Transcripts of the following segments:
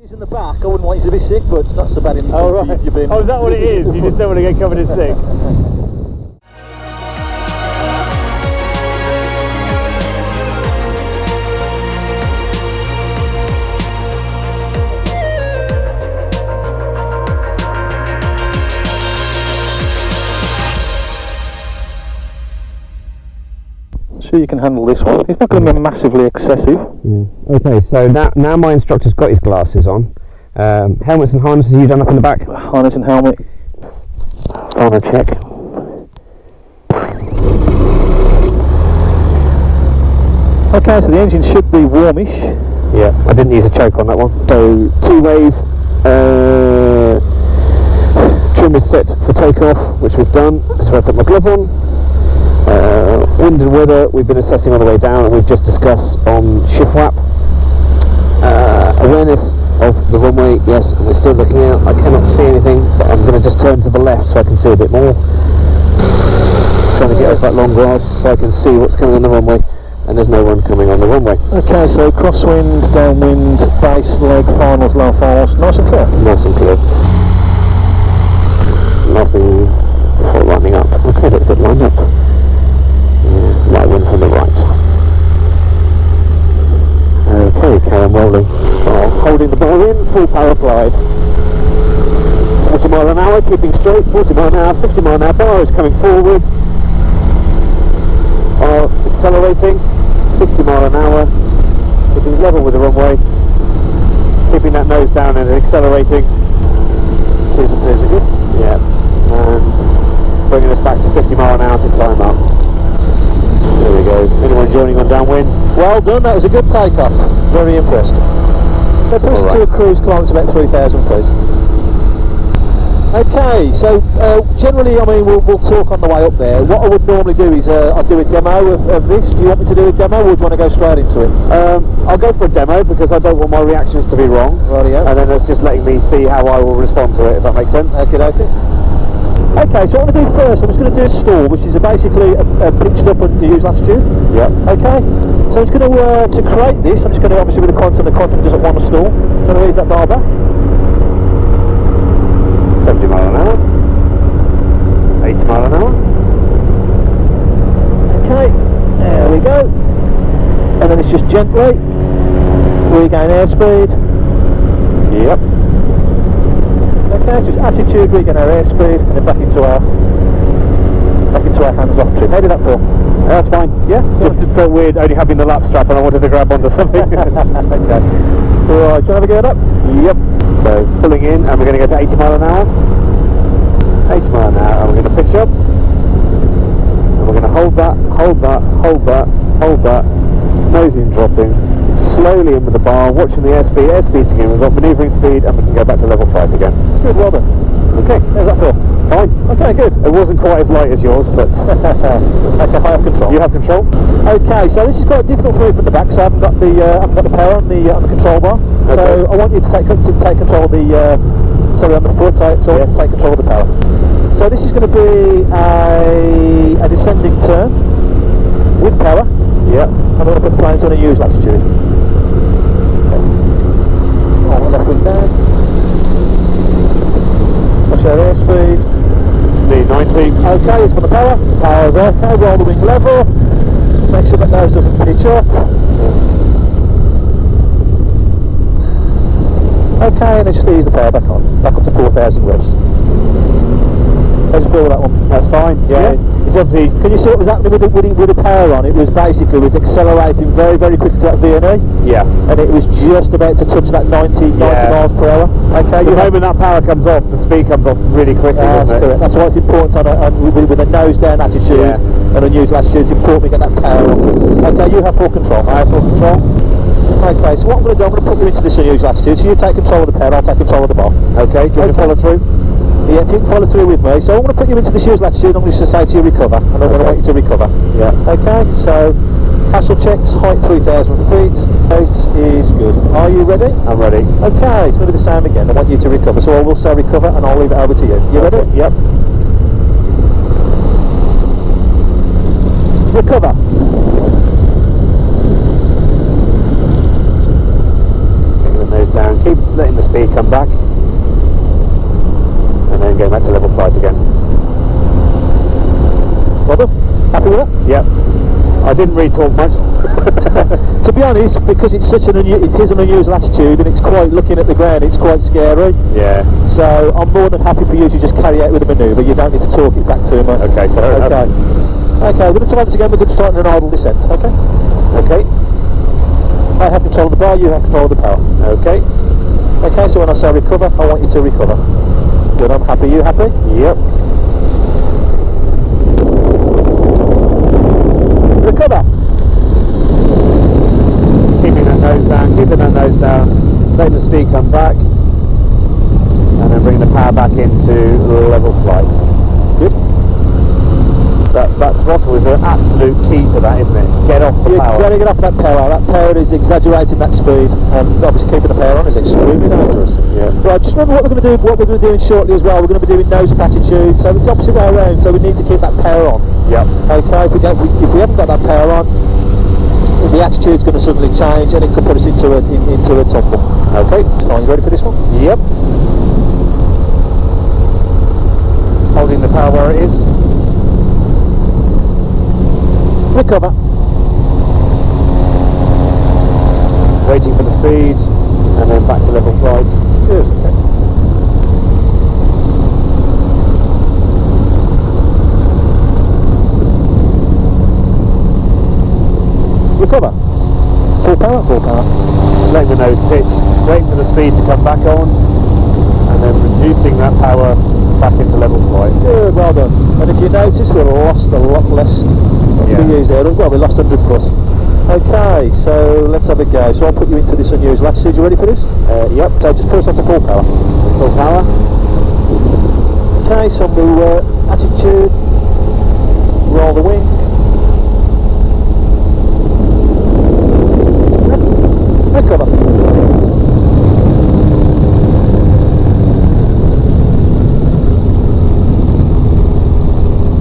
He's in the back. I wouldn't want you to be sick, but it's not so bad in the right. if you've been. Oh, is that what it is? You just don't want to get covered in sick. Sure, you can handle this one. It's not going to be massively excessive. Yeah. Okay, so now my instructor's got his glasses on. Helmets and harnesses you done up in the back? Harness and helmet. Final check. Okay, so the engine should be warmish. Yeah, I didn't use a choke on that one. So 2-wave trim is set for takeoff, which we've done. So I put my glove on. Wind and weather we've been assessing on the way down, and we've just discussed on shift wap. Awareness of the runway, yes, and we're still looking out. I cannot see anything, but I'm going to just turn to the left so I can see a bit more. Trying to get up that long grass so I can see what's coming on the runway, and there's no one coming on the runway. Okay, so crosswind, downwind, base leg, finals, low finals, nice and clear. Nice and clear. Last thing before lining up. Okay, look, good lined up. Light wind from the right. Okay, carry on rolling. Holding the ball in, full power glide. 40 mile an hour, keeping straight, 40 mile an hour, 50 mile an hour, bar is coming forward. Accelerating, 60 mile an hour, keeping level with the runway. Keeping that nose down and accelerating. Tears and peers are good. Yeah. And bringing us back to 50 mile an hour to climb up. There we go. Anyone joining on downwind? Well done, that was a good takeoff. Very impressed. So push it to a cruise climb to about 3,000 feet. Okay, so generally, I mean, we'll talk on the way up there. What I would normally do is I'd do a demo of this. Do you want me to do a demo, or do you want to go straight into it? I'll go for a demo because I don't want my reactions to be wrong. Rightio. And then it's just letting me see how I will respond to it, if that makes sense. Okay. Okay, so what I'm going to do first, I'm just going to do a stall, which is basically a pitched up and used latitude. Yeah. Okay, so I'm just going to create this, I'm just going to, obviously with the content doesn't want a stall, so I'm going to raise that dial back. 70 mile an hour. 80 mile an hour. Okay, there we go. And then it's just gently regain airspeed. Yep. Okay, so it's attitude, regain our airspeed, and then back into our hands-off trim. How did that feel? That's fine. Yeah? Just it felt weird only having the lap strap and I wanted to grab onto something. Okay. Right, do you want to have a go at that? Yep. So pulling in, and we're going to go to 80 mile an hour. 80 mile an hour, and we're going to pitch up. And we're going to hold that, nose in dropping. Slowly in with the bar, watching the airspeed again. We've got manoeuvring speed, and we can go back to level flight again. Good, well done. Okay, How's that feel? fine. Okay, good. It wasn't quite as light as yours, but Okay, I have control. you have control. Okay, so this is quite difficult for me from the back, so I haven't got the power on the control bar. Okay. So I want you to take control of the on the foot. So I want you to take control of the power. So this is going to be a descending turn with power. Yeah. I'm going to put the planes on a use latitude. Oh, left wing down. Watch our airspeed. D90. Okay, it's for the power. Power's okay. Roll the wing level. Make sure that nose doesn't pitch up. Okay, and then just ease the power back on. Back up to 4,000 revs. How do you feel with that one? That's fine. Yeah. It's obviously. Can you see what was happening with the power on? It was accelerating very, very quickly to that VNE. Yeah. And it was just about to touch that 90 miles per hour. Okay. The moment that power comes off, the speed comes off really quickly. That's doesn't it? correct. That's why it's important with a nose down attitude and unused latitude. It's important we get that power on. Okay, you have full control. I have full control. Okay, so what I'm going to do, I'm going to put you into this unused latitude. So you take control of the power, I'll take control of the bar. Okay. Do you want to follow through? Yeah, if you can follow through with me. So I'm going to put you into this used latitude. I'm just going to say to you recover, and I'm going to want you to recover. Yeah. Okay, so hassle checks, height 3,000 feet. Height is good. Are you ready? I'm ready. Okay, it's going to be the same again. I want you to recover. So I will say recover, and I'll leave it over to you. You ready? Yep. Recover. Bring the nose down. Keep letting the speed, come back, and then go back to level flight again. Well done. Happy with that? Yep. I didn't really talk much. To be honest, because it's such an it is an unusual attitude, and it's quite, looking at the ground, it's quite scary. Yeah. So I'm more than happy for you to just carry out with the manoeuvre. You don't need to talk it back to me. Okay, fair enough. Okay, we're going to try this again. We're going to try it in an idle descent. Okay. Okay. I have control of the bar. You have control of the power. Okay. Okay. So when I say recover, I want you to recover. Good. I'm happy. You happy? Yep. Recover. Keeping that nose down, keeping that nose down, letting the speed come back, and then bringing the power back into level flight. Good. That throttle is an absolute key to that, isn't it? Get off the power. You've got to get off that power. That power is exaggerating that speed, and obviously keeping the power on is extremely dangerous. Yeah. Right, just remember what we're going to do. What we're going to be doing shortly as well. We're going to be doing nose up attitude, so it's the opposite way around. So we need to keep that power on. Yep. Okay. If we haven't got that power on, the attitude's going to suddenly change, and it could put us into a tumble. Okay. Fine. You ready for this one? Yep. Holding the power where it is. Recover. Waiting for the speed, and then back to level flight. Good. Okay. Recover. Full power, full power. Letting the nose pitch, waiting for the speed to come back on, and then reducing that power back into level flight. Good, well done. And if you notice, we've lost a lot less we use there. Well, we lost 100 foot. Okay, so let's have a go. So I'll put you into this unusual attitude. You ready for this? Yep. So just put us onto full power. Full power. Okay, so we'll attitude, roll the wing. Recover.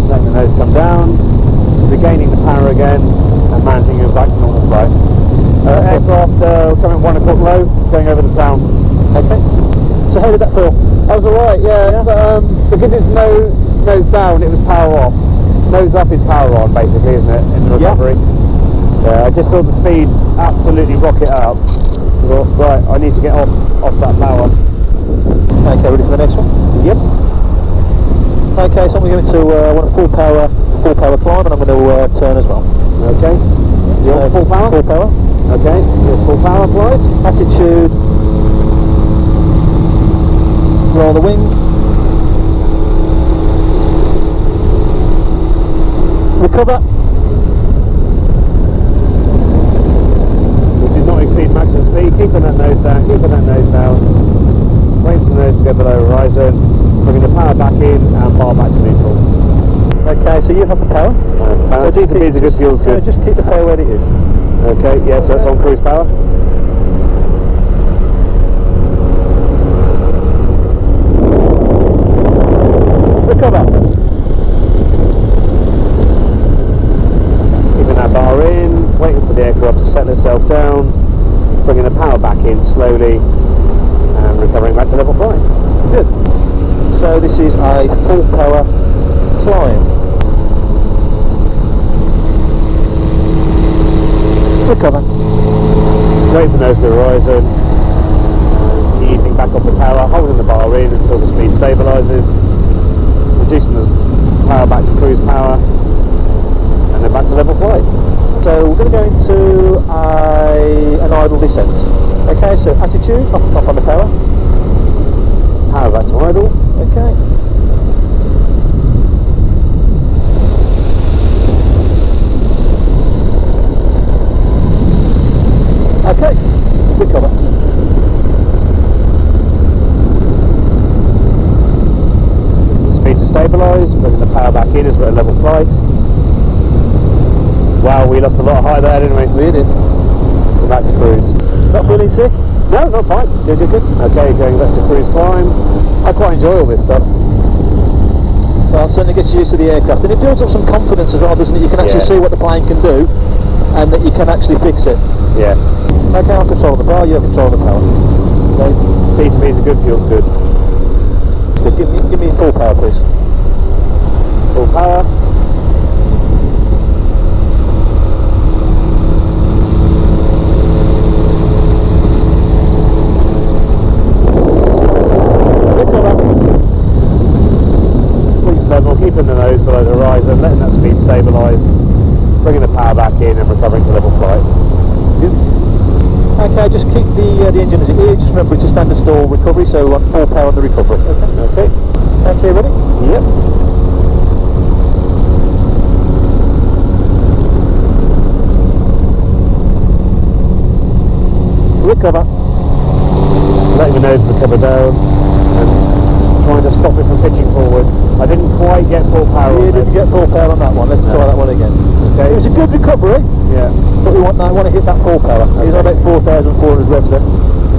Letting the nose come down, regaining the power again, and mounting it back to normal flight. Aircraft coming 1 o'clock low, going over the town. Okay. So how did that feel? That was alright, yeah. So, because it's nose down, it was power off. Nose up is power on, basically, isn't it, in the recovery? Yeah, I just saw the speed absolutely rocket up. I thought, right, I need to get off that power. Okay, ready for the next one? Yep. Okay, so I'm going to want a full power climb, and I'm going to turn as well. Okay. You want full power? Full power. Okay. Your full power applied. Attitude. Roll the wing. Recover. We did not exceed maximum speed. Keeping that nose down. Keeping that nose down. Waiting for the nose to go below horizon. Bringing the power back in and bar back to neutral. Okay, so you have the power. So just T is a good fuel. so just keep the power where it is. Okay, yeah, so that's on cruise power. Recover. Keeping that bar in, waiting for the aircraft to settle itself down, bringing the power back in slowly, and recovering back to level flight. Good. So this is a full power climb. Recover. Waiting for nose to the horizon, easing back off the power, holding the bar in until the speed stabilises, reducing the power back to cruise power, and then back to level flight. So we're going to go into an idle descent. Okay, so attitude, off the top on the power. Power back to idle. Okay. Okay, recover. Speed to stabilise, bringing the power back in as we're at level flight. Wow, we lost a lot of height there, didn't we? We did. We're back to cruise. Not feeling sick? No, not fine. Good, good, good. Okay, going back to cruise climb. I quite enjoy all this stuff. Well, it certainly gets you used to the aircraft, and it builds up some confidence as well, doesn't it? You can actually see what the plane can do, and that you can actually fix it. Yeah. Okay, I'll control the bar, you have control of the power. Okay. Decent piece of good, feels good. Good. Give me full power, please. Full power. Wings level, keeping the nose below the horizon, letting that speed stabilise, bringing the power back in and recovering to level flight. Okay, just keep the engine as it is. Just remember it's a standard stall recovery, so we want full power on the recovery. Okay. Okay, ready? Yep. Recover. Letting the nose recover down and trying to stop it from pitching forward. I didn't quite get full power on You this. didn't get full power on that one. Let's try that one again. Okay. It was a good recovery, Yeah. but we want to hit that full power. It was on about 4,400 revs then.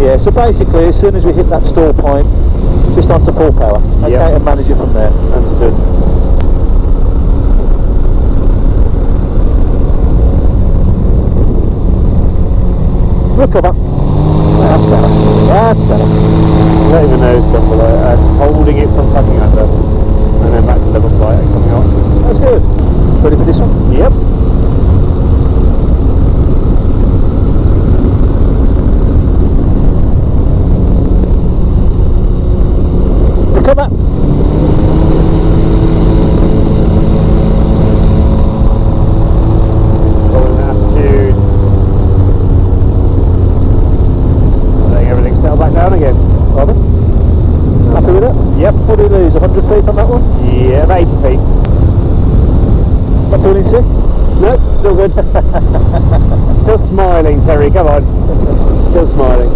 Yeah, so basically as soon as we hit that stall point, just onto full power. Okay, Yep. and manage it from there. Understood. Recover. That's better. That's better. Letting the nose come below and holding it from tucking under, and then back to level flight and coming on. That's good. Ready for this one? Yep. Recover. Following the attitude. Letting everything settle back down again. Robin? Happy with it? Yep. What did we lose? 100 feet on that one? Yeah, about 80 feet. Not feeling sick? Nope, still good. Still smiling, Terry, come on. Still smiling.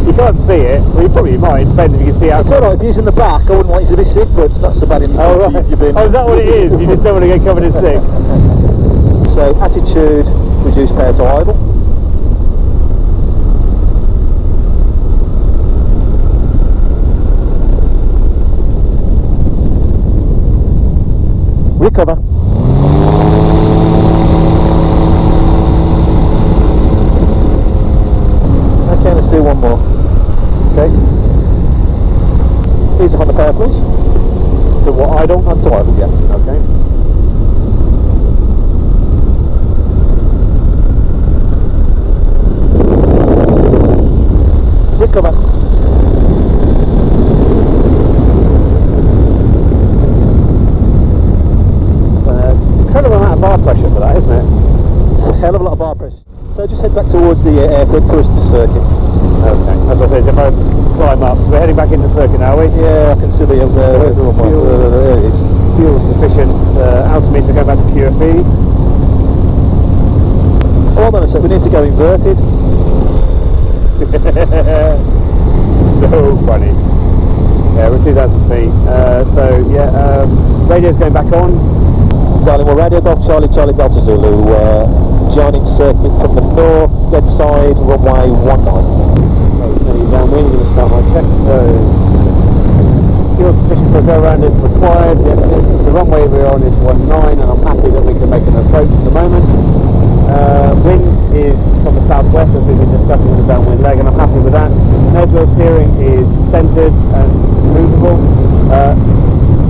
You can't see it, well you probably might, it depends if you can see It's outside. alright, if you're in the back, I wouldn't want you to be sick, but it's not so bad in the front Oh, right. if you've been... Oh, is that what it is? You just don't want to get covered in sick? So, attitude, reduce power to idle. Recover. Okay, let's do one more. Okay. Ease up on the power, please. To what, idle? Onto idle, yeah. Okay. Recover. It's an incredible amount of bar pressure for that, isn't it? It's a hell of a lot of bar pressure. So just head back towards the airfield, close to the circuit. Okay. As I said, if I climb up, so we're heading back into circuit now, are we? Yeah, I can see the... where's the runway? fuel. There it is. Fuel sufficient altimeter, go back to QFE. Hold on a sec, we need to go inverted. So funny. Yeah, we're 2,000 feet. Radio's going back on. Darling, we're Radio Golf Charlie, Charlie Delta Zulu, joining circuit from the north, dead side, runway 19. Okay, turning downwind, I'm going to start my check. So, fuel sufficient for a go around if required. The runway we're on is 19, and I'm happy that we can make an approach at the moment. Wind is from the southwest, as we've been discussing on the downwind leg, and I'm happy with that. Nose wheel steering is centered and movable.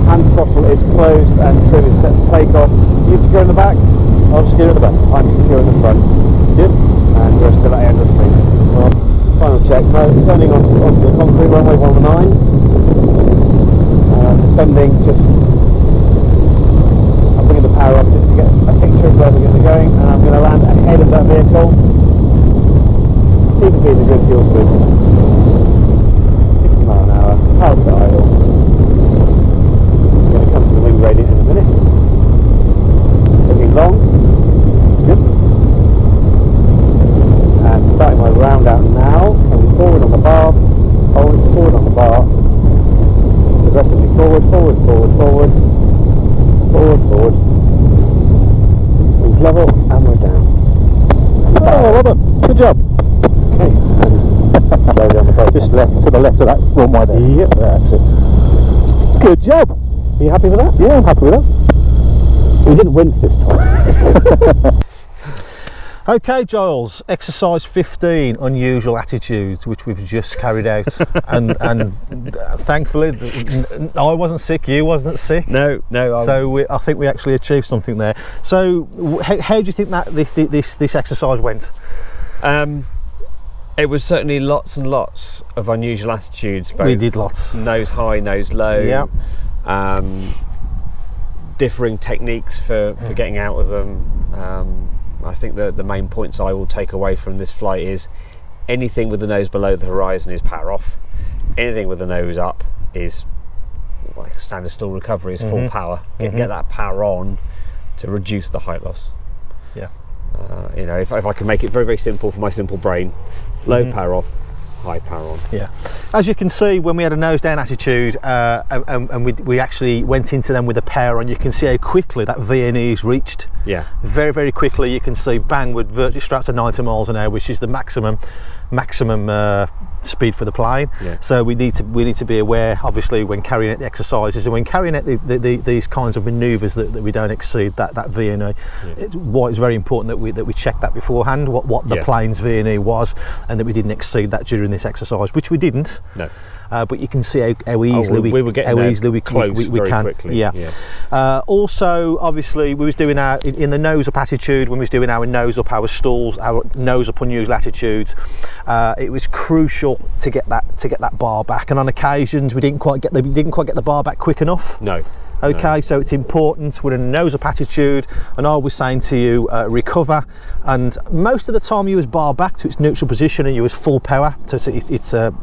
Hand throttle is closed and trim is set to take off. Are you secure in the back? I'm secure in the back. I'm secure in the front. Good. And we're still at 800 feet. Well, final check. No, turning onto the concrete runway 19. Descending, just I'm bringing the power up just to get a picture of where we're going to be going, and I'm going to land ahead of that vehicle. T's and P's are good, fuel's good. 60 mile an hour, power's to idle. I'm going to come to the wing gradient in a minute. Looking long. It's good. And starting my round out now, coming forward on the bar, holding forward on the bar, progressively forward, forward, forward, forward, forward, forward. Wings level, and we're down. Oh, well done. Good job. Okay, and slowly on the boat. Just left to the left of that runway there. Yep. That's it. Good job. Are you happy with that? Yeah, I'm happy with that. We didn't wince this time. Okay, Giles, exercise 15, unusual attitudes, which we've just carried out. and thankfully, I wasn't sick, you wasn't sick. No. So I think we actually achieved something there. So how do you think that this exercise went? It was certainly lots and lots of unusual attitudes. Both We did lots. Nose high, nose low. Yeah. Differing techniques for getting out of them. I think the main points I will take away from this flight is anything with the nose below the horizon is power off. Anything with the nose up is like a standard stall recovery, is full power. Get that power on to reduce the height loss. Yeah. You know, if I can make it very, very simple for my simple brain, low power off, high power on. Yeah. As you can see, when we had a nose down attitude and we actually went into them with a power on, you can see how quickly that VNE is reached. Yeah. Very, very quickly. You can see, bang, we're virtually strapped to 90 miles an hour, which is the maximum speed for the plane. Yeah. So we need to be aware, obviously, when carrying out the exercises and when carrying out these kinds of manoeuvres that we don't exceed that VNE. Yeah. It's why it's very important that we check that beforehand, what the plane's VNE was, and that we didn't exceed that during this exercise, which we didn't. No. But you can see how easily we were getting we can. quickly. Yeah. Also, obviously, we was doing our in the nose up attitude when we was doing our nose up, our stalls, our nose up unusual attitudes. It was crucial to get that bar back, and on occasions we didn't quite get the bar back quick enough. No. Okay, no. So it's important. We're in a nose up attitude, and I was saying to you, recover. And most of the time, you was bar back to its neutral position, and you was full power. So it's a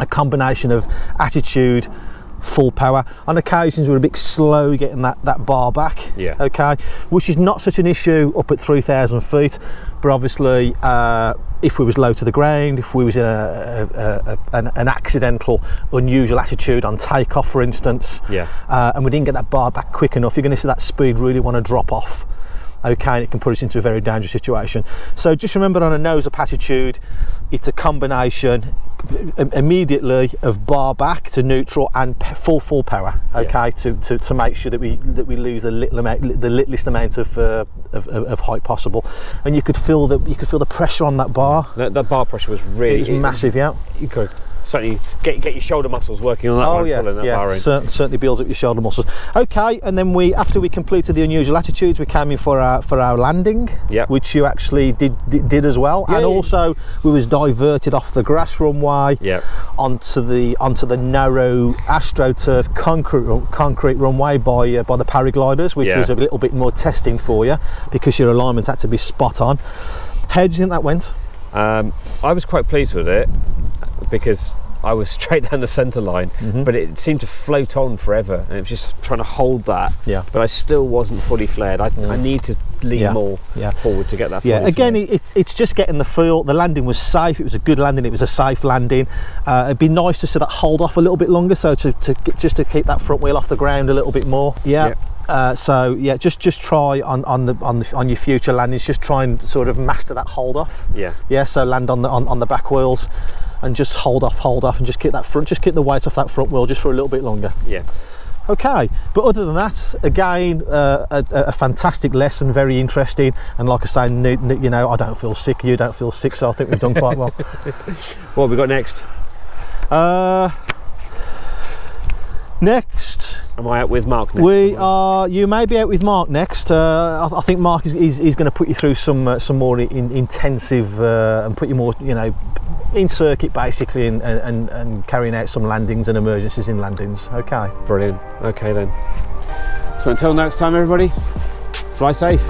combination of attitude, full power. On occasions we're a bit slow getting that bar back. Yeah. Okay, which is not such an issue up at 3,000 feet, but obviously if we was low to the ground, if we was in an accidental unusual attitude on takeoff, for instance, and we didn't get that bar back quick enough, you're going to see that speed really want to drop off. Okay, and it can put us into a very dangerous situation. So just remember, on a nose up attitude, it's a combination immediately of bar back to neutral and full power. Okay, to make sure that we lose the littlest amount of height possible. And you could feel the pressure on that bar. That bar pressure was really massive. Yeah, you could certainly get your shoulder muscles working on that. Pulling that bar in. Certainly builds up your shoulder muscles. Okay, and then after we completed the unusual attitudes, we came in for our landing, which you actually did as well. And also we was diverted off the grass runway onto the narrow AstroTurf concrete runway by the paragliders, which was a little bit more testing for you because your alignment had to be spot on. How do you think that went? I was quite pleased with it because I was straight down the centre line, but it seemed to float on forever, and it was just trying to hold that. But I still wasn't fully flared. I need to lean more forward to get that. Again, it's just getting the feel. The landing was safe. It was a good landing. It was a safe landing. It'd be nice to see that hold off a little bit longer, so just to keep that front wheel off the ground a little bit more. Just try on your future landings, just try and sort of master that hold off. So land on the back wheels and just hold off and just keep the weight off that front wheel just for a little bit longer. Okay, but other than that, again, a fantastic lesson, very interesting, and like I say, you know, I don't feel sick, you don't feel sick, so I think we've done quite well. What have we got next? Next, am I out with Mark next? You may be out with Mark next. I think Mark is going to put you through some more intensive and put you more, you know, in circuit basically, and carrying out some landings and emergencies in landings. Okay. Brilliant. Okay then. So until next time, everybody, fly safe.